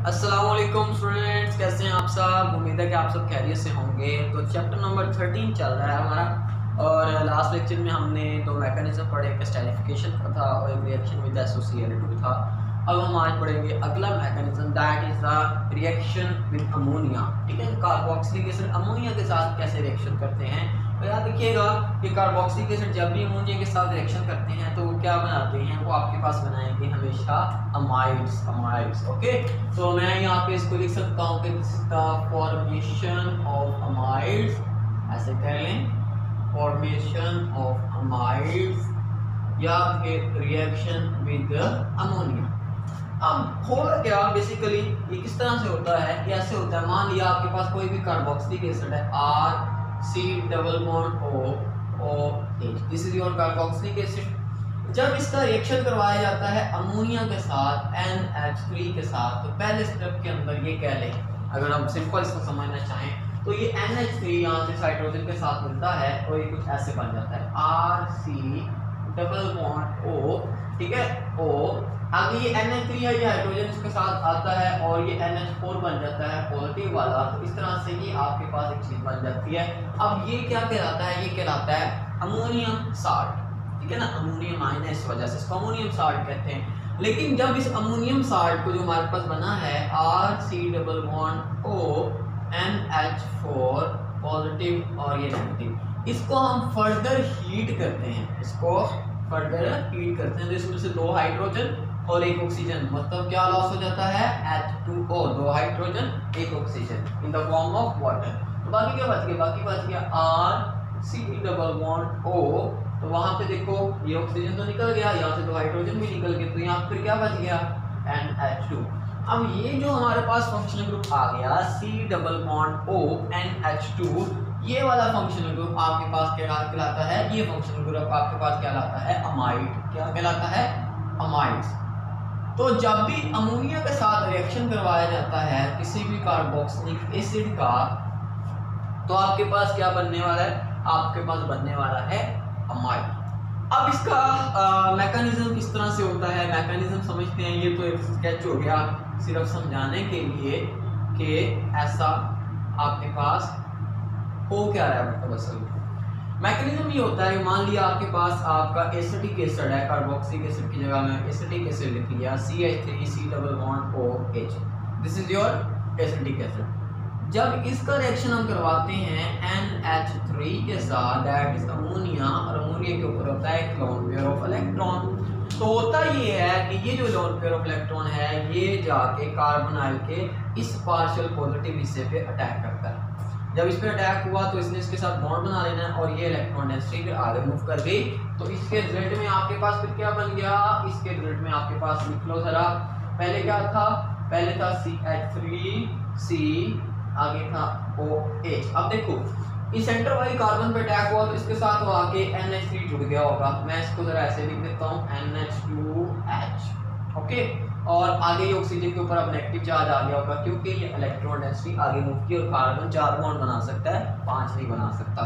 अस्सलाम वालेकुम स्टूडेंट्स, कैसे हैं आप सब। उम्मीद है कि आप सब खैरियत से होंगे। तो चैप्टर नंबर 13 चल रहा है हमारा, और लास्ट लेक्चर में हमने दो मैकेनिज्म पढ़े, एक स्टैटिफिकेशन का था और एक रिएक्शन विद एसोसिएटेड था। अब हम आज पढ़ेंगे अगला mechanism, that is the reaction with ammonia. ठीक है, कार्बोक्सिलिक एसिड अमोनिया के साथ कैसे रिएक्शन करते हैं। तो याद रखिएगा कि कार्बोक्सिलिक एसिड जब भी अमोनिया के साथ रिएक्शन करते हैं तो वो क्या बनाते हैं, वो आपके पास बनाएंगे हमेशा अमाइड्स। ओके, तो मैं यहाँ पे इसको लिख सकता हूँ कि this is the formation of amides. ऐसे कह लें, फॉर्मेशन ऑफ अमाइड्स या फिर रिएक्शन विद अमोनिया। अब होगा क्या, बेसिकली ये किस तरह से होता है, ये ऐसे होता है। मान लिया आपके पास कोई भी कार्बोक्सिलिक एसिड है, RC≡OH, this is your carboxylic acid. जब इसका रिएक्शन करवाया जाता है अमोनिया के साथ NH3 के साथ, तो पहले स्टेप के अंदर ये कह लें, अगर हम सिंपल इसको समझना चाहें तो ये NH3 यहाँ से हाइड्रोजन के साथ मिलता है और ये कुछ ऐसे बन जाता है RC≡O। ठीक है, O। आगे ये NH3 है, ये हाइड्रोजन इसके साथ आता है और ये NH4 बन जाता है पॉजिटिव वाला। तो इस तरह से ये आपके पास एक चीज बन जाती है। अब ये क्या कहलाता है, ये कहलाता है अमोनियम साल्ट। ठीक है ना, अमोनियम आयन है, इस वजह से इसको अमोनियम साल्ट कहते हैं। लेकिन जब इस अमोनियम साल्ट को जो हमारे पास बना है RC≡O NH4 पॉजिटिव और ये नेगेटिव, इसको हम फर्दर हीट करते हैं, तो इसमें से दो हाइड्रोजन और एक ऑक्सीजन, मतलब क्या लॉस हो जाता है, H2O, दो हाइड्रोजन एक oxygen in the form of water. तो बाकी क्या बच गया, बाकी बच गया RC≡O। तो वहां पे देखो ये ऑक्सीजन तो निकल गया, यहाँ से दो हाइड्रोजन भी निकल गए, तो यहाँ फिर क्या बच गया, NH2। अब ये जो हमारे पास फंक्शनल ग्रुप आ गया C≡O NH2, ये वाला फंक्शनल ग्रुप आपके पास क्या कहलाता है, ये फंक्शनल ग्रुप आपके पास क्या कहलाता है, अमाइड। क्या कहलाता है, अमाइड्स। तो जब भी अमोनिया के साथ रिएक्शन करवाया जाता है किसी भी कार्बोक्सिलिक एसिड का, तो आपके पास क्या बनने वाला है, आपके पास बनने वाला है अमाइड। अब इसका मैकेनिज्म किस तरह से होता है, मैकेनिज्म समझते हैं। ये तो एक स्केच हो गया सिर्फ समझाने के लिए कि ऐसा आपके पास हो क्या रहा है, मतलब असल मैकेनिज्म ये होता है। मान लिया आपके पास आपका एसिटिक एसिड है, कार्बोक्सिलिक एसिड की जगह में एसिटिक एसिड लिख लिया, CH3C≡OH, this is your acetic acid. जब इसका रिएक्शन हम करवाते हैं NH3 के साथ, दैट इज अमोनिया, और अमोनिया के ऊपर होता है एक लोन पेयर ऑफ इलेक्ट्रॉन। तो होता ये है कि ये जो लोन पेयर ऑफ इलेक्ट्रॉन है, ये जाके कार्बोनाइल के इस पार्शियल पॉजिटिव हिस्से पे अटैक करता है। जब इस पे अटैक हुआ तो इसने इसके साथ बॉन्ड बना लेना है और ये इलेक्ट्रॉन डेंसिटी फिर आगे मूव कर गई। तो इसके रिजल्ट में आपके पास फिर क्या बन गया, इसके रिजल्ट में आपके पास लिख लो जरा, पहले क्या था, पहले था CH3C, आगे था OH। अब देखो इस सेंटर वाली कार्बन पे अटैक हुआ तो इसके साथ वो आके NH3 जुड़ गया होगा। मैं इसको जरा ऐसे लिख देता हूँ, NH2H। ओके, और आगे ये ऑक्सीजन के ऊपर अब नेगेटिव चार्ज आ गया होगा, क्योंकि ये इलेक्ट्रॉन डेंसिटी आगे मूव की और कार्बन 4 बॉन्ड बना सकता है, 5 नहीं बना सकता।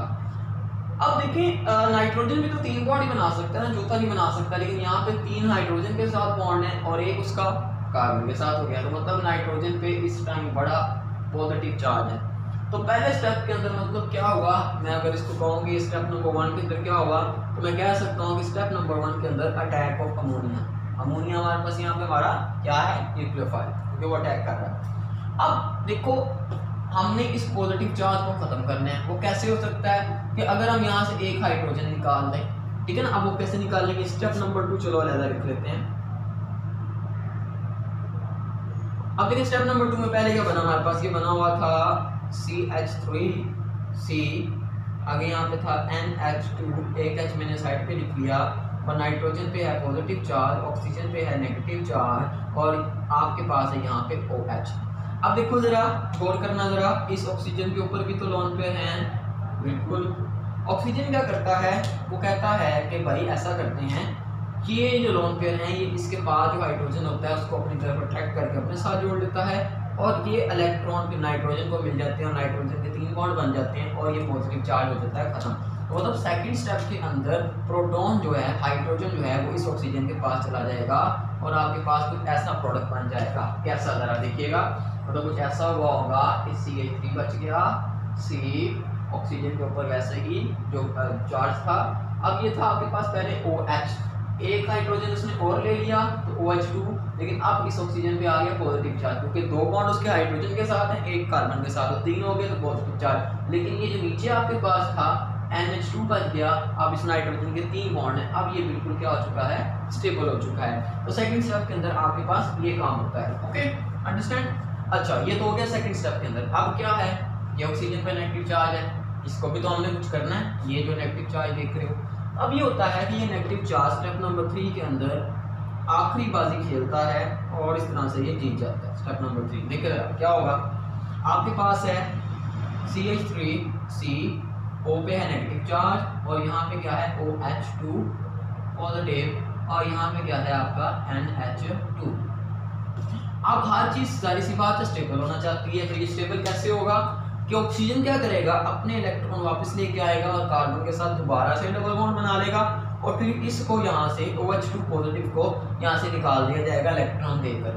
अब देखिए नाइट्रोजन भी तो 3 बॉन्ड ही बना सकता है ना, चौथा नहीं बना सकता। लेकिन यहाँ पे 3 हाइड्रोजन के साथ बॉन्ड है और एक उसका कार्बन के साथ हो गया, तो मतलब नाइट्रोजन पे इस टाइम बड़ा पॉजिटिव चार्ज है। तो पहले स्टेप के अंदर मतलब क्या होगा, मैं अगर इसको कहूँगी स्टेप नंबर 1 के अंदर क्या होगा, तो मैं कह सकता हूँ कि स्टेप नंबर 1 के अंदर अटैक ऑफ अमोनिया। अमोनिया हमारे पास यहाँ पे हमारा क्या है, न्यूक्लियोफाइल, क्योंकि वो अटैक कर रहा है। अब देखो हमने इस पॉजिटिव चार्ज को खत्म करना है। वो कैसे हो सकता है कि अगर हम यहाँ से एक हाइड्रोजन निकाल दें, ठीक है ना। अब वो कैसे निकालेंगे, स्टेप नंबर 2 चलो अलग लिख लेते हैं। अब देखिए स्टेप नंबर 2 में पहले क्या बना हमारे पास, ये बना हुआ था CH3C, आगे यहाँ पे था NH2, एक H मैंने साइड पे लिख लिया, और नाइट्रोजन पे है पॉजिटिव चार्ज, ऑक्सीजन पे है नेगेटिव चार्ज, और आपके पास है यहाँ पे OH। अब देखो जरा गौर करना जरा, इस ऑक्सीजन के ऊपर भी तो लोन पेयर हैं, बिल्कुल। ऑक्सीजन क्या करता है, वो कहता है कि भाई ऐसा करते हैं कि ये जो लोन पेयर हैं, ये इसके बाद जो हाइड्रोजन होता है उसको अपनी तरफ अट्रैक्ट करके अपने साथ जोड़ लेता है, और ये इलेक्ट्रॉन फिर नाइट्रोजन को मिल जाते हैं और नाइट्रोजन के 3 बॉन्ड बन जाते हैं और ये पॉजिटिव चार्ज हो जाता है खत्म। तो मतलब सेकंड स्टेप के अंदर प्रोटॉन जो है, हाइड्रोजन जो है वो इस ऑक्सीजन के पास चला जाएगा और आपके पास कुछ ऐसा प्रोडक्ट बन जाएगा। कैसा, जरा देखिएगा, मतलब कुछ ऐसा हुआ होगा, CH3 बच गया, C ऑक्सीजन के ऊपर वैसे ही जो चार्ज था। अब ये था आपके पास पहले OH, एक हाइड्रोजन उसने और ले लिया तो OH2, लेकिन अब इस ऑक्सीजन पे आ गया पॉजिटिव चार्ज, क्योंकि 2 बॉन्ड उसके हाइड्रोजन के साथ हैं, एक कार्बन के साथ, तो 3 हो गए तो पॉजिटिव चार्ज। लेकिन ये जो नीचे आपके पास था NH2 बच गया, अब इस नाइट्रोजन के 3 बॉन्ड हैं, अब ये बिल्कुल क्या हो चुका है, स्टेबल हो चुका है। तो सेकंड स्टेप के अंदर आपके पास ये काम होता है। Okay, understand. अच्छा, ये तो हो गया सेकंड स्टेप के अंदर। अब क्या है, ये ऑक्सीजन पे नेगेटिव चार्ज है, इसको भी तो हमने कुछ करना है। ये जो नेगेटिव चार्ज देख रहे हो, अब ये होता है कि ये नेगेटिव चार्ज स्टेप नंबर 3 के अंदर आखिरी बाजी खेलता है और इस तरह से ये जीत जाता है। स्टेप नंबर 3 देख रहे हो क्या होगा, आपके पास है CH3C, O पे है नेगेटिव चार्ज और यहाँ पे क्या है OH2 पॉजिटिव और यहाँ पे क्या है आपका NH2। अब हर चीज जारी सी बात है स्टेबल होना चाहती है, तो ये स्टेबल कैसे होगा कि ऑक्सीजन क्या करेगा, अपने इलेक्ट्रॉन वापस लेके आएगा और कार्बन के साथ दोबारा से डबल बॉन्ड बना लेगा और फिर इसको यहाँ से OH2 पॉजिटिव को यहाँ से निकाल दिया जाएगा इलेक्ट्रॉन देकर।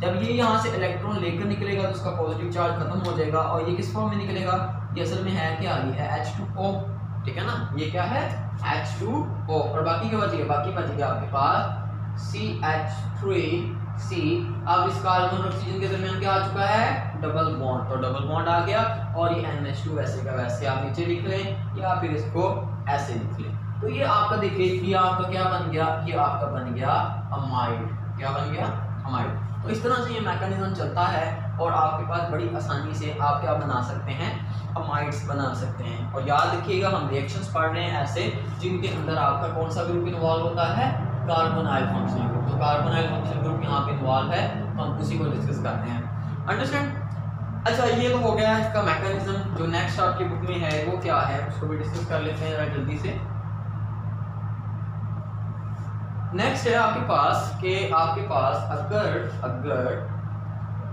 जब ये यहाँ से इलेक्ट्रॉन लेकर निकलेगा तो उसका पॉजिटिव चार्ज खत्म हो जाएगा और ये किस फॉर्म में निकलेगा, ये असल में है क्या, ये है H2O, ठीक है ना, ये क्या है H2O और बाकी क्या बचेगा, बाकी बचेगा आपके पास CH3C। अब इस कार्बन और ऑक्सीजन के दरमियान क्या आ चुका है, डबल बॉन्ड, तो डबल बॉन्ड आ गया और ये NH2 वैसे का वैसे आप नीचे लिख लें या फिर इसको ऐसे लिख लें। तो ये आपका देखिए, ये आपका क्या बन गया, ये आपका बन गया अमाइड। क्या बन गया, अमाइड। तो इस तरह से ये मैकेनिज्म चलता है और आपके पास बड़ी आसानी से आप क्या बना सकते हैं, अमाइड्स बना सकते हैं। और याद रखिएगा हम रिएक्शंस पढ़ रहे हैं ऐसे जिनके अंदर आपका कौन सा ग्रुप इन्वॉल्व होता है, कार्बोनाइल फंक्शनल ग्रुप। तो कार्बोनाइल फंक्शनल ग्रुप यहाँ पे इन्वॉल्व है, तो हम उसी को डिस्कस करते हैं। अंडरस्टैंड। अच्छा, ये तो हो गया इसका मैकेनिज्म। जो नेक्स्ट आपकी बुक में है वो क्या है, उसको भी डिस्कस कर लेते हैं जल्दी से। नेक्स्ट है आपके पास कि आपके पास अगर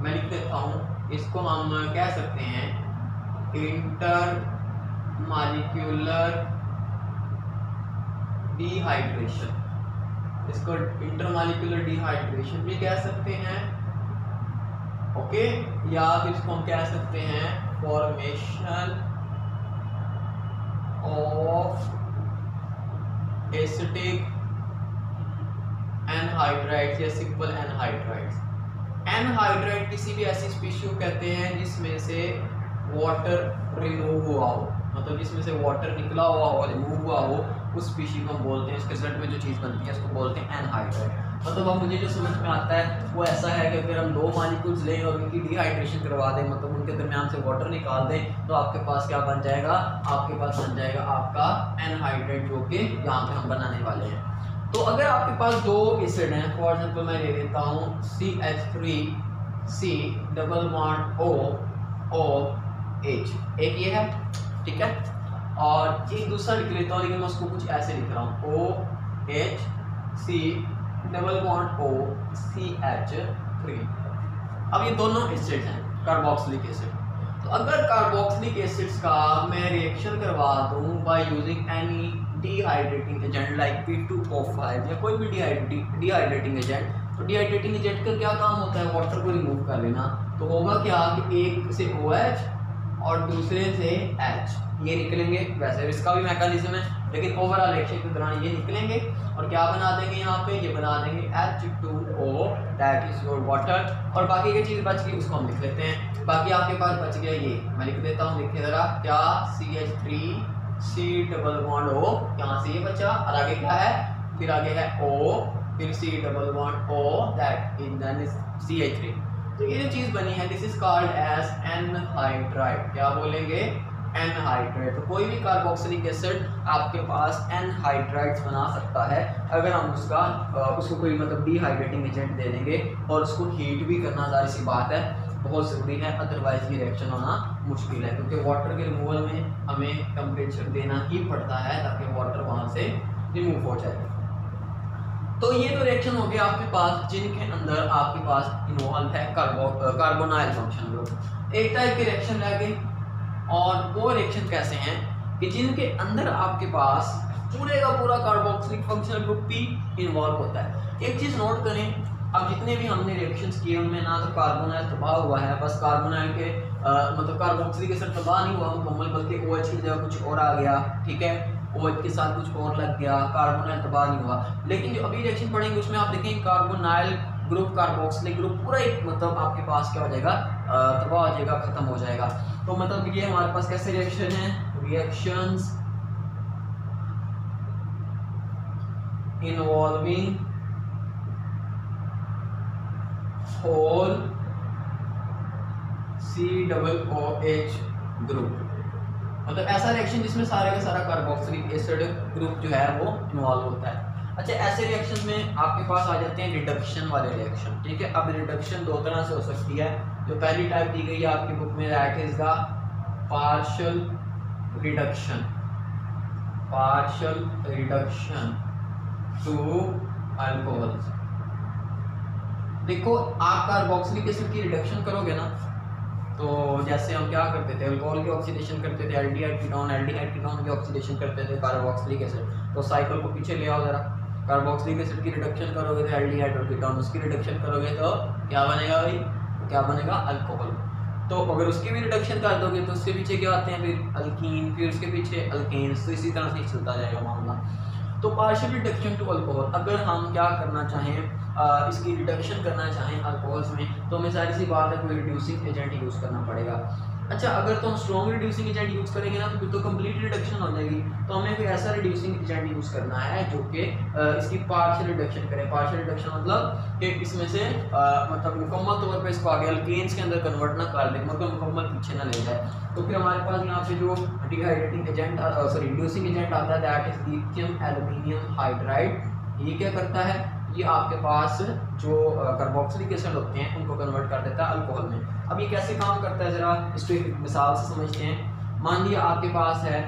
मैं लिख देता हूँ, इसको हम कह सकते हैं इंटर मॉलिक्यूलर डिहाइड्रेशन, इसको इंटर मॉलिक्यूलर डिहाइड्रेशन भी कह सकते हैं। ओके, या फिर इसको हम कह सकते हैं फॉर्मेशन ऑफ एसिटिक एनहाइड्राइड्स या सिंपल एनहाइड्राइड्स। एनहाइड्राइड किसी भी ऐसी स्पीशीज को कहते हैं जिसमें से वाटर रिमूव हुआ हो, मतलब जिसमें से वाटर निकला हुआ हो, रिमूव हुआ हो, उस स्पीशीज को हम बोलते हैं, इसके रिजल्ट में जो चीज़ बनती है उसको बोलते हैं एनहाइड्राइड। मतलब अब मुझे जो समझ में आता है वो ऐसा है कि अगर हम 2 मॉलिक्यूल्स लें और उनकी डिहाइड्रेशन करवा दें, मतलब उनके दरमियान से वाटर निकाल दें, तो आपके पास क्या बन जाएगा, आपके पास बन जाएगा आपका एनहाइड्राइड, जो कि यहाँ पे हम बनाने वाले हैं। तो अगर आपके पास 2 एसिड हैं, फॉर एग्जांपल मैं ले लेता हूँ CH3C डबल बॉन्ड OH, एक ये है, ठीक है, और एक दूसरा लिख लेता हूँ, लेकिन मैं उसको कुछ ऐसे लिख रहा हूँ OHC डबल बॉन्ड OCH3। अब ये दोनों एसिड हैं, कार्बोक्सिलिक एसिड। तो अगर कार्बोक्सिलिक एसिड्स का मैं रिएक्शन करवा दूँ by using any dehydrating agent like P2O5 या कोई भी डिहाइड्रेटिंग एजेंट, तो डिहाइड्रेटिंग एजेंट का क्या काम होता है, वाटर को रिमूव कर लेना। तो होगा क्या कि एक से OH और दूसरे से H ये निकलेंगे, वैसे इसका भी मैकेनिज्म है, लेकिन ओवरऑल रिएक्शन के दौरान ये निकलेंगे और क्या बना देंगे, यहाँ पे ये बना देंगे H2O, that is your water. और बाकी की चीज़ बच गई उसको हम लिख लेते हैं। बाकी आपके पास बच गया ये, मैं लिख देता हूँ, देखिए ज़रा, क्या CH3C डबल बॉन्ड O, यहाँ से ये बचा, और आगे क्या है, फिर आगे है O, फिर C double bond O, that is CH3। तो ये जो चीज़ बनी है this is called as anhydride. क्या बोलेंगे, एनहाइड्राइड। तो कोई भी कार्बोक्सिलिक एसिड आपके पास एनहाइड्राइड्स बना सकता है अगर हम उसको कोई मतलब डिहाइड्रेटिंग एजेंट दे देंगे, और उसको हीट भी करना जाहिर सी बात है बहुत ज़रूरी है, अदरवाइज ये रिएक्शन होना मुश्किल है, क्योंकि वाटर के रिमूवल में हमें टेम्परेचर देना ही पड़ता है ताकि वाटर वहाँ से रिमूव हो जाए। तो ये तो रिएक्शन हो गया आपके पास जिनके अंदर आपके पास इन्वॉल्व है कार्बोनाइल फंक्शन ग्रुप। एक टाइप के रिएक्शन रह गए, और वो रिएक्शन कैसे हैं कि जिनके अंदर आपके पास पूरे का पूरा कार्बोक्सिलिक फंक्शनल ग्रुप भी इन्वॉल्व होता है। एक चीज़ नोट करें, अब जितने भी हमने रिएक्शंस किए उनमें ना तो कार्बोनाइल तबाह हुआ है, बस कार्बोनाइल के मतलब कार्बोक्सिलिक एसिड तबाह नहीं हुआ मुकम्मल, बल्कि OH की जगह कुछ और आ गया, ठीक है, OH के साथ कुछ और लग गया, कार्बोनाइल तबाह नहीं हुआ। लेकिन जो अभी रिएक्शन पढ़ेंगे उसमें आप देखेंगे कार्बोनाइल ग्रुप कार्बोक्सिलिक ग्रुप पूरा एक मतलब आपके पास क्या हो जाएगा, तबाह हो जाएगा, खत्म हो जाएगा। तो मतलब ये हमारे पास कैसे रिएक्शन है, reactions involving whole COOH group, मतलब ऐसा रिएक्शन जिसमें सारे का सारा कार्बोक्सिलिक एसिड ग्रुप जो है वो इन्वॉल्व होता है। अच्छा, ऐसे रिएक्शन में आपके पास आ जाते हैं रिडक्शन वाले रिएक्शन, ठीक है। अब रिडक्शन दो तरह से हो सकती है। जो पहली टाइप दी गई है आपकी बुक में, that is the partial reduction, partial reduction to alcohol. देखो, आप कार्बोक्सिलिक एसिड की रिडक्शन करोगे ना, तो जैसे हम क्या करते थे, अल्कोहल की ऑक्सीडेशन करते थे, एल्डिहाइड कीटोन की ऑक्सीडेशन करते थे कार्बोक्सिलिक एसिड। तो साइकिल को पीछे ले आओ जरा, कार्बोक्सिलिक एसिड की रिडक्शन करोगे तो एल्डिहाइड और कीटोन, उसकी रिडक्शन करोगे तो क्या बनेगा भाई, तो क्या बनेगा, अल्कोहल। तो अगर उसकी भी रिडक्शन कर दोगे तो उसके पीछे क्या आते हैं फिर अल्कीन, फिर उसके पीछे अल्केन्स, तो इसी तरह से चलता जाएगा मामला। तो पार्शियल रिडक्शन टू अल्कोहल, अगर हम क्या करना चाहें, इसकी रिडक्शन करना चाहें अल्कोहल्स में, तो हमें सारी सी बात है कोई रिड्यूसिंग एजेंट यूज़ करना पड़ेगा। अच्छा, अगर तो हम स्ट्रॉन्ग रिड्यूसिंग एजेंट यूज़ करेंगे ना, तो फिर तो कंप्लीट रिडक्शन हो जाएगी। तो हमें कोई ऐसा रिड्यूसिंग एजेंट यूज़ करना है जो कि इसकी पार्शियल रिडक्शन करे। पार्शियल रिडक्शन मतलब कि इसमें से मतलब मुकम्मल तौर पे इसको आगे अल्केन्स के अंदर कन्वर्ट ना कर दे, मतलब मुकम्मल पीछे ना ले जाए। तो फिर हमारे पास यहाँ पे जो dehydrating agent sorry reducing agent आता है, that is lithium aluminium hydride. ये क्या करता है, ये आपके पास जो कार्बोक्सिलिक एसिड होते हैं उनको कन्वर्ट कर देता है अल्कोहल में। अब ये कैसे काम करता है, ज़रा इसको एक मिसाल से समझते हैं। मान लिया आपके पास है,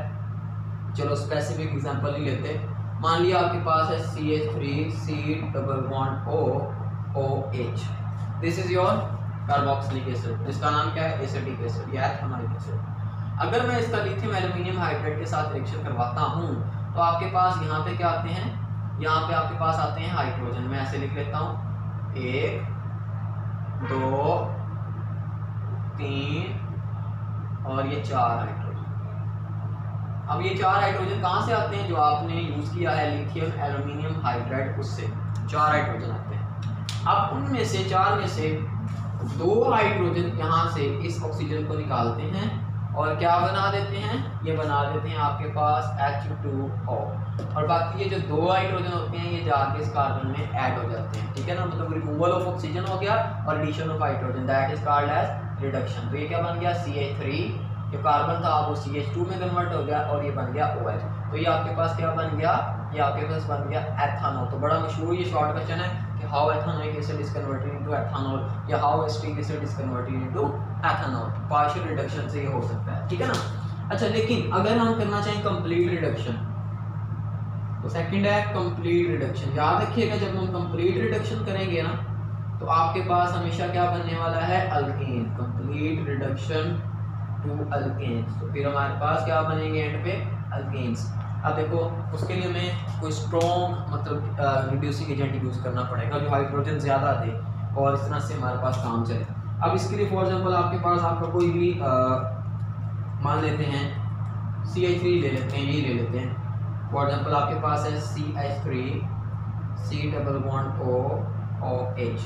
चलो स्पेसिफिक एग्जांपल ही लेते हैं। मान लिया आपके पास है CH3C double bond OH, this is your carboxylic acid, जिसका नाम क्या है, एसिटिक एसिड या एथेनॉइक एसिड। अगर मैं इसका लिथियम एल्यूमिनियम हाइड्राइड के साथ रिएक्शन करवाता हूँ, तो आपके पास यहाँ पे क्या आते हैं, यहाँ पे आपके पास आते हैं हाइड्रोजन। मैं ऐसे लिख लेता हूँ, 1 2 3 और ये 4 हाइड्रोजन। अब ये 4 हाइड्रोजन कहाँ से आते हैं, जो आपने यूज किया है लिथियम एल्यूमिनियम हाइड्राइड, उससे 4 हाइड्रोजन आते हैं। अब उनमें से 4 में से 2 हाइड्रोजन यहाँ से इस ऑक्सीजन को निकालते हैं और क्या बना देते हैं, ये बना देते हैं आपके पास H2O, और बाकी ये जो 2 हाइड्रोजन होते हैं ये जाके इस कार्बन में ऐड हो जाते हैं, ठीक है ना। मतलब रिमूवल ऑफ ऑक्सीजन हो गया और addition of hydrogen, that is called as reduction. तो ये क्या बन गया, CH3, जो कार्बन था वो CH2 में कन्वर्ट हो गया और ये बन गया OH। तो ये आपके पास क्या बन गया, ये आपके पास बन गया एथेनॉल। तो बड़ा मशहूर ये शॉर्ट क्वेश्चन है कि how ethanoic acid is converted into ethanol, या how acetic acid is converted into ethanol. Partial reduction से ये हो सकता है, ठीक है ना। अच्छा, लेकिन अगर हम करना चाहें कंप्लीट रिडक्शन, तो सेकंड है कंप्लीट रिडक्शन। याद रखिएगा, जब हम कंप्लीट रिडक्शन करेंगे ना, तो आपके पास हमेशा क्या बनने वाला है, alkane. Complete reduction to alkanes, तो फिर हमारे पास क्या बनेंगे एंड पे, अल्केन्स। अब देखो, उसके लिए हमें कोई स्ट्रॉन्ग मतलब रिड्यूसिंग एजेंट यूज़ करना पड़ेगा जो हाइड्रोजन ज़्यादा दे और इस तरह से हमारे पास काम चले। अब इसके लिए फॉर एग्जांपल आपके पास आपका कोई भी मान लेते हैं CH3 ले लेते हैं, ये ले लेते हैं। फॉर एग्जांपल आपके पास है CH3C double bond OH,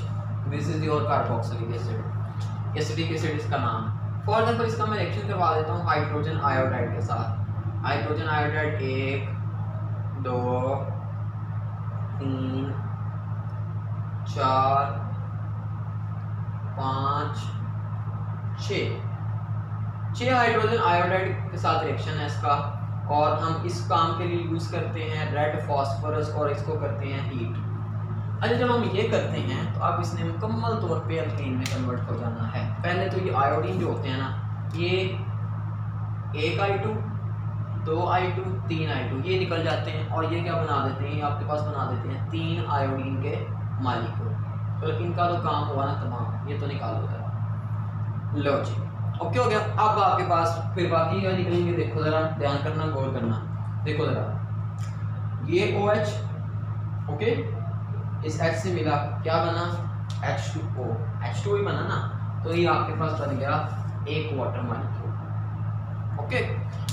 this is your carboxylic acid, acetic acid इसका नाम। फॉर एग्जांपल इसका मैं रिएक्शन करवा देता हूँ हाइड्रोजन आयोडाइड के साथ। हाइड्रोजन आयोडाइड 1 2 3 4 5 6 हाइड्रोजन आयोडाइड के साथ रिएक्शन है इसका, और हम इस काम के लिए यूज करते हैं रेड फॉस्फोरस और इसको करते हैं हीट। अच्छा, जब हम ये करते हैं तो अब इसने मुकम्मल तौर पे अल्कीन में कन्वर्ट हो जाना है। पहले तो ये आयोडीन जो होते हैं ना, ये 1 I2 2 I2 3 I2 ये निकल जाते हैं, और ये क्या बना देते हैं, ये आपके पास बना देते हैं 3 आयोडीन के मालिक्यूल। तो इनका तो काम हुआ ना तमाम, ये तो निकाल होता है। लो जी, ओके हो गया। अब आपके पास फिर बाकी क्या निकलेंगे, देखो ज़रा ध्यान करना, गौर करना। देखो ज़रा ये OH, ओके, इस H से मिला क्या बना, H2O, H2O ही बना ना, तो ये आपके पास बन गया एक वाटर मॉलिक्यूल। ओके,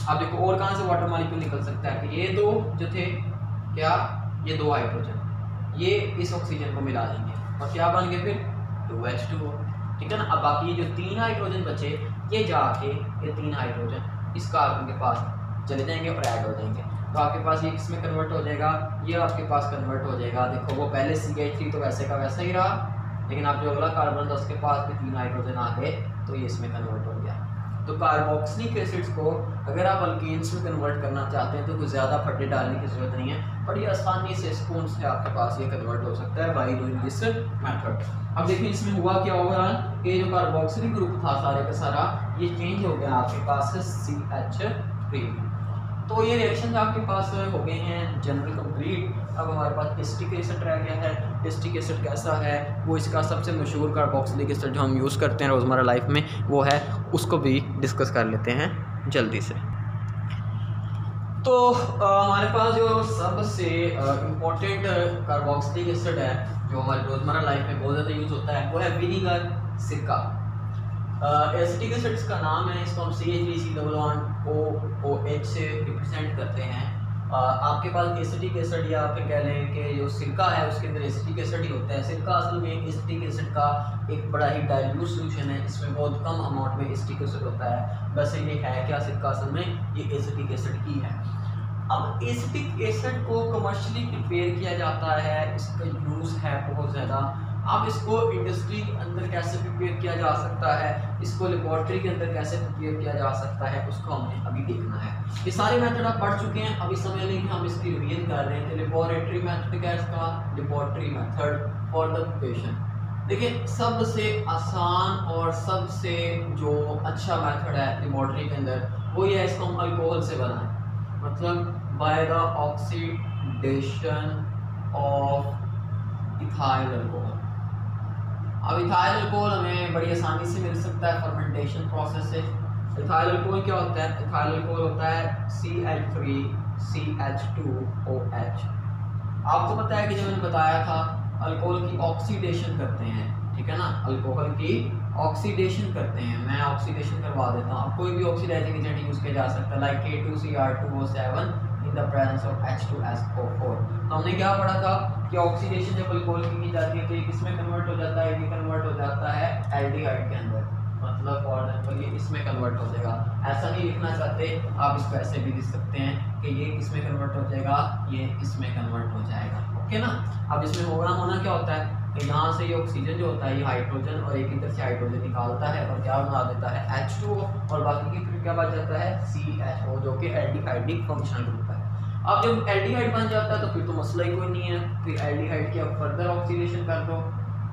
अब देखो और कहाँ से वाटर मॉलिक्यूल निकल सकता है कि ये दो जो थे, क्या ये दो हाइड्रोजन ये इस ऑक्सीजन को मिला देंगे और क्या बन गए फिर 2H2O, ठीक है ना। अब बाकी ये जो 3 हाइड्रोजन बचे ये जाके ये 3 हाइड्रोजन इस कार्बन के पास चले जाएंगे और ऐड हो जाएंगे, तो आपके पास ये किसमें कन्वर्ट हो जाएगा, ये आपके पास कन्वर्ट हो जाएगा। देखो वो पहले CH3 तो वैसे का वैसा ही रहा, लेकिन आप जो अगला कार्बन था उसके पास भी 3 हाइड्रोजन आ गए तो ये इसमें कन्वर्ट हो गया। तो कार्बोक्सिलिक एसिड्स को अगर आप अल्केन्स में कन्वर्ट करना चाहते हैं तो कुछ ज़्यादा फटे डालने की ज़रूरत नहीं है, बड़ी आसानी से स्पून से आपके पास ये कन्वर्ट हो सकता है बाई डूइंग दिस मेथड। अब देखिए इसमें हुआ क्या होगा कि जो कार्बोक्सिलिक ग्रुप था सारे का सारा ये चेंज हो गया आपके पास CH3। तो ये रिएक्शन आपके पास हो गए हैं जनरल कंप्लीट। अब हमारे पास एसिटिक एसिड रह गया है। एसिटिक एसिड कैसा है, वो इसका सबसे मशहूर कार्बोक्सिलिक एसिड जो हम यूज़ करते हैं रोज़मर्रा लाइफ में वो है, उसको भी डिस्कस कर लेते हैं जल्दी से। तो हमारे पास जो सबसे इम्पोर्टेंट कार्बोक्सिलिक एसिड है जो हमारे रोज़मर्रा लाइफ में बहुत ज़्यादा यूज़ होता है वो है विनीगर, सिरका। एसिटिक एसिड्स का नाम है, इसको हम CH3COOH से रिप्रेजेंट करते हैं। आपके पास एसिटिक एसिड या फिर कह लें कि जो सिरका है उसके अंदर एसिटिक एसिड ही होता है। सिरका असल में एसिटिक एसिड का एक बड़ा ही डाइल्यूट सोल्यूशन है, इसमें बहुत कम अमाउंट में एसिटिक एसिड होता है। वैसे ये है क्या, सिरका असल में ये एसिटिक एसिड ही है। अब एसिटिक एसिड को कमर्शियली प्रिपेयर किया जाता है, इसका यूज़ है बहुत ज़्यादा। अब इसको इंडस्ट्री के अंदर कैसे प्रिपेयर किया जा सकता है, इसको लेबॉर्ट्री के अंदर कैसे प्रिपेयर किया जा सकता है, उसको हमने अभी देखना है। ये सारे मेथड आप पढ़ चुके हैं, अभी समझ लें कि हम इसकी रिवीजन कर रहे हैं। तो लेबॉरेटरी मेथड क्या है इसका, laboratory method for the preparation. देखिए सबसे आसान और सबसे जो अच्छा मेथड है लेबॉर्ट्री के अंदर वो ये है, इसको हम अल्कोहल से बनाएं, मतलब by the oxidation of ethyl alcohol. अब इथाइल अल्कोहल हमें बड़ी आसानी से मिल सकता है फर्मेंटेशन प्रोसेस से। इथाइल अल्कोहल क्या होता है, इथाइल अल्कोहल होता है CH3CH2OH। आपको पता है कि जो मैंने बताया था अल्कोहल की ऑक्सीडेशन करते हैं, ठीक है ना, अल्कोहल की ऑक्सीडेशन करते हैं। मैं ऑक्सीडेशन करवा देता हूँ। अब कोई भी ऑक्सीडाइजिंग एजेंट यूज़ किया जा सकता है like K2Cr2O7 in the presence of H2SO4। तो हमने क्या पढ़ा था कि ऑक्सीडेशन जब अल्कोहल की जाती है तो ये किसमें कन्वर्ट हो जाता है, ये कन्वर्ट हो जाता है एल्डिहाइड के अंदर, मतलब फॉर एग्जांपल ये इसमें कन्वर्ट हो जाएगा। ऐसा नहीं लिखना चाहते आप, इसको ऐसे भी लिख सकते हैं कि ये इसमें कन्वर्ट हो जाएगा, ये इसमें कन्वर्ट हो जाएगा, ओके ना। अब इसमें होना क्या होता है कि यहाँ से ये ऑक्सीजन जो होता है ये हाइड्रोजन और एक इधर से हाइड्रोजन निकालता है और क्या बना देता है H2O, और बाकी की फिर क्या बच जाता है CHO जो कि एल्डिहाइडिक फंक्शनल ग्रुप है। अब जब एल्डिहाइड बन जाता है तो फिर तो मसला ही कोई नहीं है, फिर एल्डिहाइड की आप फर्दर ऑक्सीडेशन कर दो।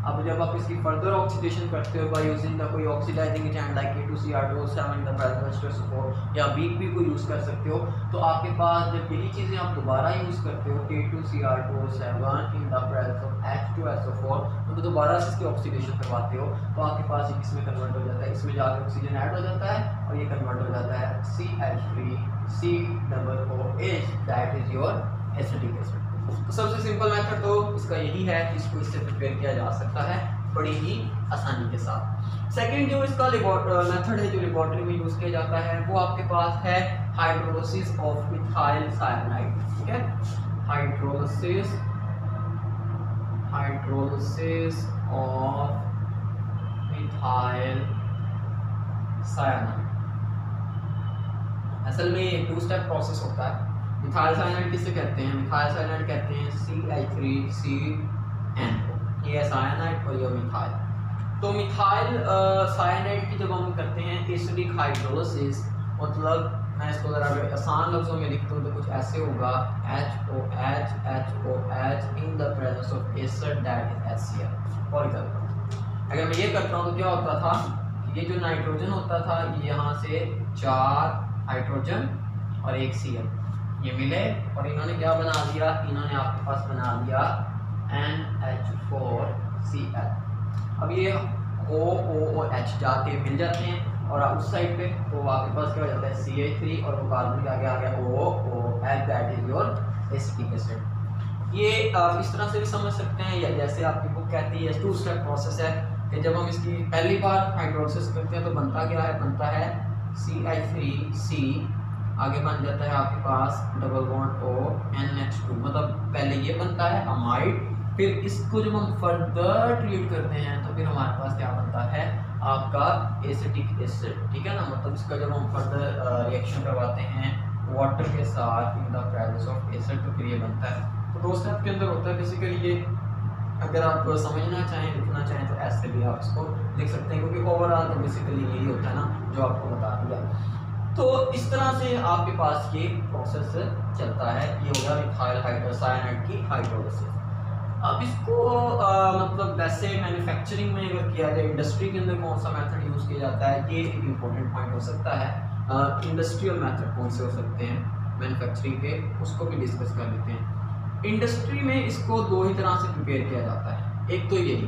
अब जब आप इसकी फर्दर ऑक्सीडेशन करते हो बाय यूजिंग द कोई oxidizing agent like K2Cr2O7 in the presence of H2SO4 या वीक भी कोई यूज़ कर सकते हो, तो आपके पास जब यही चीज़ें आप दोबारा यूज़ करते हो K2Cr2O7 in the presence of H2SO4 तो दोबारा से इसकी ऑक्सीडेशन करवाते हो तो आपके पास ये किसमें कन्वर्ट हो जाता है, इसमें जाकर ऑक्सीजन ऐड हो जाता है और ये कन्वर्ट हो जाता है CH3COOH, that is your acetic acid. तो सबसे सिंपल मेथड तो इसका यही है कि इसको इससे प्रिपेयर किया जा सकता है बड़ी ही आसानी के साथ। सेकंड जो इसका मेथड है जो लेबोरेटरी में यूज़ किया जाता है वो आपके पास है हाइड्रोलिसिस ऑफ मिथाइल साइनाइड, ठीक है, हाइड्रोलिसिस ऑफ मिथाइल साइनाइड। असल में ये 2 स्टेप प्रोसेस होता है। मिथाइल साइनाइड किसे कहते हैं, मिथाइल साइनाइड कहते हैं CH3CN, ये साइनाइड और ये मिथाइल। तो मिथाइल साइनाइड की जब हम करते हैं एसिडिक हाइड्रोलिसिस, मतलब मैं इसको ज़रा आसान लफ्ज़ों में लिखता हूँ तो कुछ ऐसे होगा HOH in the presence of acid that is HCl। For example अगर मैं ये करता हूँ तो क्या होता था, ये जो नाइट्रोजन होता था ये यहाँ से 4 हाइड्रोजन और 1 Cl ये मिले और इन्होंने क्या बना दिया, इन्होंने आपके पास बना दिया NH4Cl। अब ये OOH जाके मिल जाते हैं और उस साइड पे तो आपके पास क्या हो जाता है CH3 और वो कार्बन के आगे आ गया OH, that is your acetic acid. ये आप इस तरह से भी समझ सकते हैं, या जैसे आपकी बुक कहती है 2 स्टेप प्रोसेस है कि जब हम इसकी पहली बार हाइड्रोलिसिस करते हैं तो बनता क्या है, बनता है CH3C, आगे बन जाता है आपके पास डबल बॉन्ड ONH2, मतलब पहले ये बनता है अमाइड, फिर इसको जब हम फर्दर ट्रीट करते हैं तो फिर हमारे पास क्या बनता है आपका एसिटिक एसिड, ठीक है ना। मतलब इसका जब हम फर्दर रिएक्शन करवाते हैं वाटर के साथ इन द प्रेजेंस ऑफ एसिड तो फिर ये बनता है। तो 2 स्टेप के अंदर होता है बेसिकली ये। अगर आप समझना चाहें, लिखना चाहें तो ऐसे भी आप इसको लिख सकते हैं, क्योंकि ओवरऑल तो बेसिकली यही होता है ना जो आपको बता दिया। तो इस तरह से आपके पास ये प्रोसेस चलता है। ये हो गया मिथाइल हाइड्रोसाइनाइड की हाइड्रोलिसिस। अब इसको मतलब वैसे मैन्युफैक्चरिंग में अगर किया जाए, इंडस्ट्री के अंदर कौन सा मेथड यूज़ किया जाता है, ये एक इम्पोर्टेंट पॉइंट हो सकता है। इंडस्ट्रियल मेथड कौन से हो सकते हैं मैन्युफैक्चरिंग के, उसको भी डिस्कस कर लेते हैं। इंडस्ट्री में इसको 2 ही तरह से प्रिपेयर किया जाता है। एक तो यही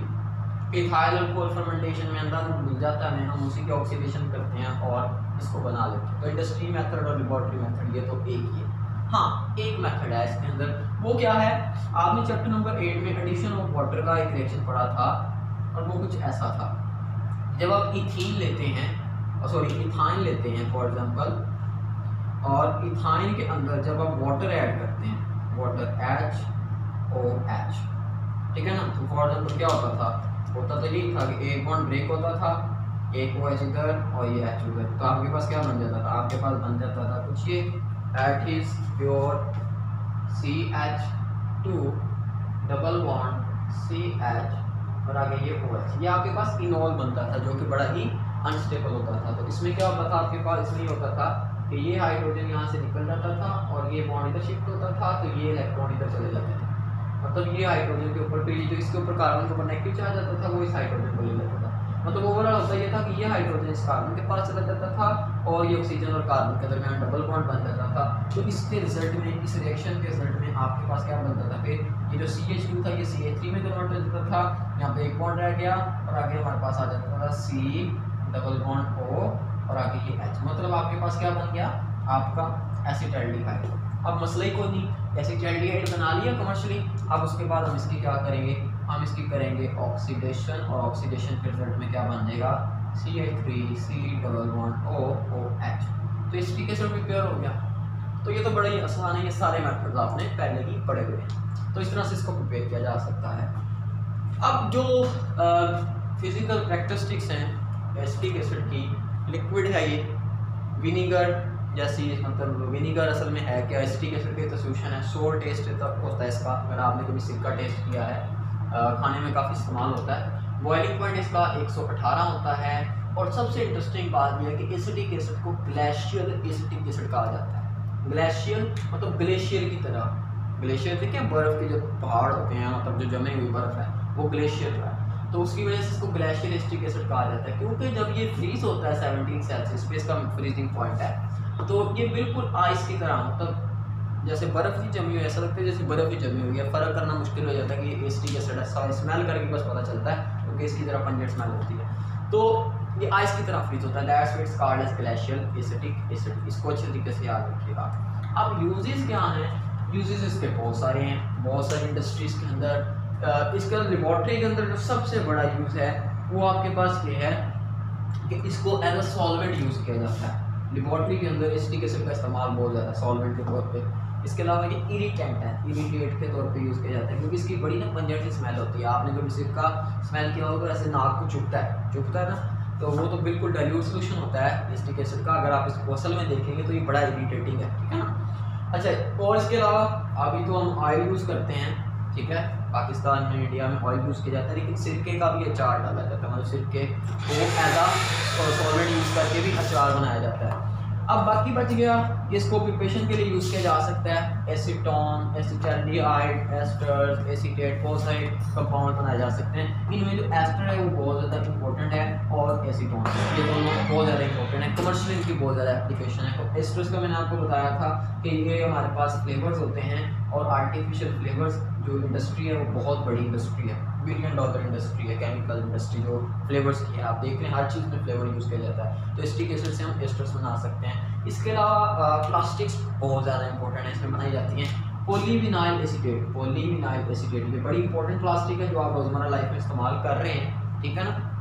इथाइल अल्कोहल फर्मेंटेशन में अंदर मिल जाता है, हम उसी के ऑक्सीडेशन करते हैं और इसको बना लेते हैं। तो इंडस्ट्री मेथड और लेबोरेटरी मेथड ये तो एक ही है। हाँ, एक मेथड है इसके अंदर, वो क्या है, आपने चैप्टर नंबर 8 में एडिशन ऑफ वाटर का एक रिएक्शन पढ़ा था और वो कुछ ऐसा था। जब आप इथीन लेते हैं, इथाइन लेते हैं फॉर एग्जांपल, और इथाइन के अंदर जब आप वाटर ऐड करते हैं, वाटर HOH, ठीक है ना। तो फॉर एग्जांपल क्या होता तो यही था कि एक बॉन्ड ब्रेक होता था, एक OH इधर और ये H उधर, तो आपके पास क्या बन जाता था, आपके पास बन जाता था कुछ ये, that is pure CH2 double bond CH और आगे ये OH, ये आपके पास इनॉल बनता था जो कि बड़ा ही अनस्टेबल होता था। तो इसमें क्या होता था आपके पास, इसमें होता था कि ये हाइड्रोजन यहाँ से निकल जाता था और ये बॉन्ड इधर शिफ्ट होता था, तो ये इलेक्ट्रॉन इधर चले जाते थे। मतलब ये हाइड्रोजन के ऊपर, फिर जो इसके ऊपर कार्बन के ऊपर नेगेटिव चार्ज आता था वो इस हाइड्रोजन को ले लेता था। मतलब ओवरऑल होता ये था कि ये हाइड्रोजन इस कार्बन के पास चला जाता था और ये ऑक्सीजन और कार्बन के दरमियान डबल बॉन्ड बन जाता था। तो इसके रिजल्ट में, इस रिएक्शन के रिजल्ट में आपके पास क्या बनता था, फिर ये जो CH2 था ये CH3 में कन्वर्ट हो जाता था, यहाँ पे एक बॉन्ड रह गया और आगे हमारे पास आ जाता था C डबल बॉन्ड O और आगे ये H। मतलब आपके पास क्या बन गया आपका एसिटाल्डिहाइड। अब मसला ही कोई नहीं, एसिटाल्डिहाइड बना लिया कमर्शियली। अब उसके बाद हम इसकी क्या करेंगे, हम इसकी करेंगे ऑक्सीडेशन, और ऑक्सीडेशन के रिजल्ट में क्या बन जाएगा CH3C डबल बॉन्ड OH। तो इस तरीके से प्रिपेयर हो गया। तो ये तो बड़ा ही आसान है, ये सारे मेथड्स आपने पहले ही पढ़े हुए हैं, तो इस तरह से इसको प्रिपेयर किया जा सकता है। अब जो फिजिकल कैरेक्टरिस्टिक्स हैं एसिटिक एसिड की, लिक्विड है ये, विनीगर जैसी, मतलब विनीगर असल में है क्या, एसिटिक एसिड का सॉल्यूशन है, सोर टेस्ट तक होता है इसका। अगर आपने कभी सिरका टेस्ट किया है, खाने में काफ़ी इस्तेमाल होता है। बॉइलिंग पॉइंट इसका 118 होता है। और सबसे इंटरेस्टिंग बात यह है कि एसिटिक एसिड को ग्लेशियल एसिटिक एसिड कहा जाता है। ग्लेशियल मतलब ग्लेशियर की तरह, ग्लेशियर देखें बर्फ़ के जो पहाड़ होते हैं, मतलब जो जमे हुई बर्फ़ है वो ग्लेशियर है, तो उसकी वजह से इसको ग्लेशियल एसिटिक एसिड कहा जाता है। क्योंकि जब ये फ्रीज होता है 17 सेल्सियस पे, इसका फ्रीजिंग पॉइंट है, तो ये बिल्कुल आइस की तरह, मतलब जैसे बर्फ़ की जमी हुई, ऐसा लगता है जैसे बर्फ़ ही जमी हुई है। फ़र्क करना मुश्किल हो जाता है कि ये एसिटिक एसिड है, स्मेल करके बस पता चलता है क्योंकि इसकी तरह पंजेंट स्मेल होती है। तो ये आइस की तरह फ्रीज होता है, that's why it's called as glacial acetic acid. इसको अच्छे तरीके से याद रखिएगा। अब यूजेस क्या हैं, यूजेस इसके बहुत सारे हैं, बहुत सारी इंडस्ट्रीज़ के अंदर। इसका लेबॉर्ट्री के अंदर जो सबसे बड़ा यूज़ है वो आपके पास ये है कि इसको एज अ सॉल्वेंट यूज़ किया जाता है। लेबॉर्ट्री के अंदर एसिटिक एसिड का इस्तेमाल बहुत ज़्यादा सॉल्वेंट के तौर पे। इसके अलावा ये इरिटेंट है, इरिटेट के तौर पे यूज़ किया जाता है, क्योंकि इसकी बड़ी ना पंजेंट सी स्मेल होती है। आपने कभी सिरका स्मेल किया होगा, ऐसे नाक को चुभता है ना, तो वो तो बिल्कुल डाइल्यूट सोल्यूशन होता है एसिटिक एसिड का। अगर आप इसको असल में देखेंगे तो ये बड़ा इरिटेटिंग है, ठीक है ना। अच्छा, और इसके अलावा अभी तो हम ऑयल यूज़ करते हैं, ठीक है, पाकिस्तान में, इंडिया में ऑयल यूज़ किया जाता है, लेकिन सिरके का भी अचार डाला जाता है, मतलब सिरके को एज आ सॉल्वेंट यूज़ करके भी अचार बनाया जाता है। अब बाकी बच गया, इसको प्रिपरेशन के लिए यूज़ किया जा सकता है। एसीटोन, एसिटाल्डिहाइड, एस्टर्स, एसीटेट, बहुत सारे कंपाउंड बनाए जा सकते हैं। इनमें जो एस्टर है वो बहुत ज़्यादा इंपॉर्टेंट है, और एसीटोन, ये दोनों बहुत ज़्यादा इंपॉर्टेंट है। कमर्शियल इनकी बहुत ज़्यादा एप्लीकेशन है। तो एस्टर्स का मैंने आपको बताया था कि ये हमारे पास फ्लेवर्स होते हैं, और आर्टिफिशियल फ्लेवर्स जो इंडस्ट्री है वो बहुत बड़ी इंडस्ट्री है, $1 बिलियन इंडस्ट्री है केमिकल इंडस्ट्री जो फ्लेवर्स की है। आप देख रहे हैं हर चीज़ में फ्लेवर यूज़ किया जाता है, तो एसिटिक एसिड से हम एस्टर्स बना सकते हैं। इसके अलावा प्लास्टिक्स बहुत ज़्यादा इंपॉर्टेंट है, इसमें बनाई जाती हैं पॉलीविनाइल एसीटेट। पॉलीविनाइल एसीटेट ये बड़ी इंपॉर्टेंट प्लास्टिक है जो आप रोज़मर्रा लाइफ में इस्तेमाल कर रहे हैं, ठीक है ना,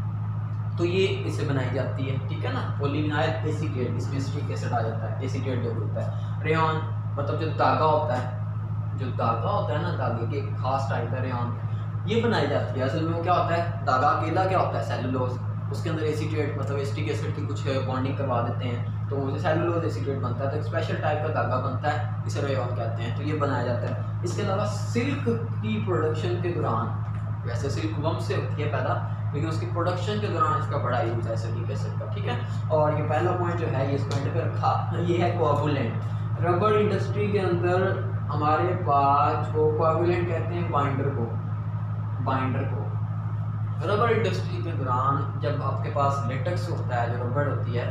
तो ये इससे बनाई जाती है, ठीक है ना, पॉलीविनाइल एसीटेट, इसमें एसिटिक एसिड आ जाता है, एसीटेट जो होता है। रेयन मतलब जो धागा होता है, जो धागा होता है ना, धागे की एक खास टाइप है रेयन, ये बनाई जाती है। असल में वो क्या होता है, धागा अकेला क्या होता है सेलुलोज, उसके अंदर एसीटेट मतलब एसिटिक एसिड की कुछ बॉन्डिंग करवा देते हैं तो उसे सेलुलोज एसीटेट बनता है, तो एक स्पेशल टाइप का धागा बनता है, इसे रेयन कहते हैं, तो ये बनाया जाता है। इसके अलावा सिल्क की प्रोडक्शन के दौरान, वैसे सिल्क वम से होती है पैदा, लेकिन उसकी प्रोडक्शन के दौरान इसका बड़ा यूज है एसिटिक एसिड का, ठीक है। और ये पहला पॉइंट जो है ये इस पॉइंट पे रखा, ये है कोआगुलेंट। रबर इंडस्ट्री के अंदर हमारे पास जो कोआगुलेंट कहते हैं बाइंडर को, रबर इंडस्ट्री के दौरान जब आपके पास लेटेक्स होता है, जो रबर होती है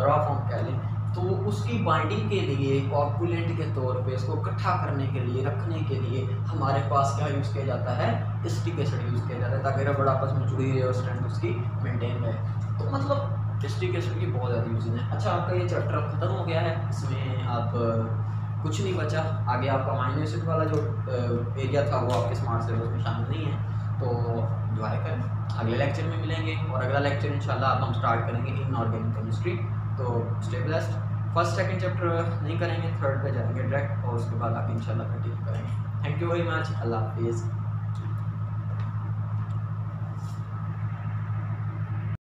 रॉ फॉर्म कह लें, तो उसकी बाइंडिंग के लिए कोआगुलेंट के तौर पे इसको इकट्ठा करने के लिए, रखने के लिए हमारे पास क्या यूज़ किया जाता है, एसिटिक एसिड यूज़ किया जाता है, ताकि रबर आपस में जुड़ी रहे और स्ट्रेंथ उसकी मेंटेन रहे। तो मतलब एसिटिक एसिड की बहुत ज़्यादा यूज है। अच्छा, आपका ये चैप्टर अब खत्म हो गया है, इसमें आप कुछ नहीं बचा, आगे आपका अमीनो एसिड वाला जो एरिया था वो आपके स्मार्ट सिलेबस में शामिल नहीं है, तो दुआएं करें, अगले लेक्चर में मिलेंगे। और अगला लेक्चर इंशाल्लाह अब हम स्टार्ट करेंगे इनऑर्गेनिक केमिस्ट्री। तो stay blessed. First second chapter नहीं करेंगे, थर्ड पे जाएंगे डायरेक्ट और उसके बाद आके इंशाल्लाह कंटिन्यू करेंगे। थैंक यू वेरी मच, अल्लाह हाफिज़।